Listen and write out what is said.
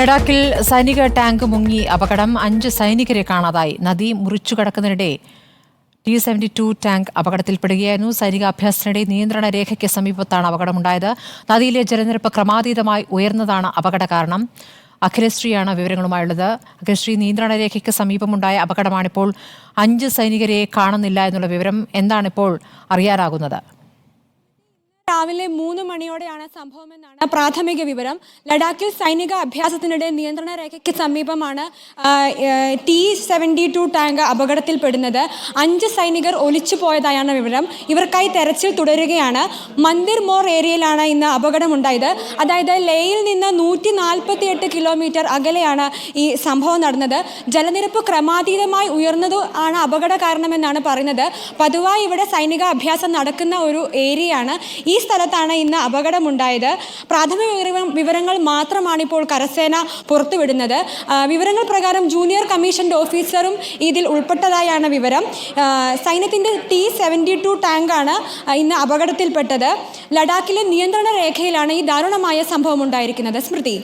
ലഡാക്കിൽ സൈനിക ടാങ്ക് മുങ്ങി അപകടം 5 സൈനികരെ കാണാതായി. നദി മുറിച്ചു കടക്കുന്നതിനിടെ T-72 ടാങ്ക് അപകടത്തിൽപ്പെടുകയായിരുന്നു. സൈനിക അഭ്യാസത്തിനിടെ നിയന്ത്രണ രേഖയ്ക്ക് സമീപത്താണ് അപകടമുണ്ടായത്. നദിയിലെ ജലനിരപ്പ് ക്രമാതീതമായി ഉയർന്നതാണ് അപകട കാരണം. അഖിലശ്രീയാണ് വിവരങ്ങളുമായുള്ളത്. അഖിലശ്രീ, നിയന്ത്രണ രേഖയ്ക്ക് സമീപമുണ്ടായ അപകടമാണിപ്പോൾ. 5 സൈനികരെ കാണുന്നില്ല എന്നുള്ള വിവരം എന്താണിപ്പോൾ അറിയാനാകുന്നത്? രാവിലെ 3 മണിയോടെയാണ് സംഭവമെന്നാണ് പ്രാഥമിക വിവരം. ലഡാക്കിൽ സൈനിക അഭ്യാസത്തിനിടെ നിയന്ത്രണ രേഖയ്ക്ക് സമീപമാണ് T-72 ടാങ്ക് അപകടത്തിൽപ്പെടുന്നത്. 5 സൈനികർ ഒലിച്ചു പോയതായാണ് വിവരം. ഇവർക്കായി തെരച്ചിൽ തുടരുകയാണ്. മന്ദിർ മോർ ഏരിയയിലാണ് ഇന്ന് അപകടമുണ്ടായത്. അതായത് ലേയിൽ നിന്ന് 148 കിലോമീറ്റർ അകലെയാണ് ഈ സംഭവം നടന്നത്. ജലനിരപ്പ് ക്രമാതീതമായി ഉയർന്നതു ആണ് അപകട കാരണമെന്നാണ് പറയുന്നത്. പതിവായി ഇവിടെ സൈനിക അഭ്യാസം നടക്കുന്ന ഒരു ഏരിയയാണ്. ഈ സ്ഥലത്താണ് ഇന്ന് അപകടമുണ്ടായത്. പ്രാഥമിക വിവരങ്ങൾ മാത്രമാണ് ഇപ്പോൾ കരസേന പുറത്തുവിടുന്നത്. വിവരങ്ങൾ പ്രകാരം ജൂനിയർ കമ്മീഷൻഡ് ഓഫീസറും ഇതിൽ ഉൾപ്പെട്ടതായാണ് വിവരം. സൈന്യത്തിൻ്റെ T-72 ടാങ്കാണ് ഇന്ന് അപകടത്തിൽപ്പെട്ടത്. ലഡാക്കിലെ നിയന്ത്രണ രേഖയിലാണ് ഈ ദാരുണമായ സംഭവം ഉണ്ടായിരിക്കുന്നത്. സ്മൃതി.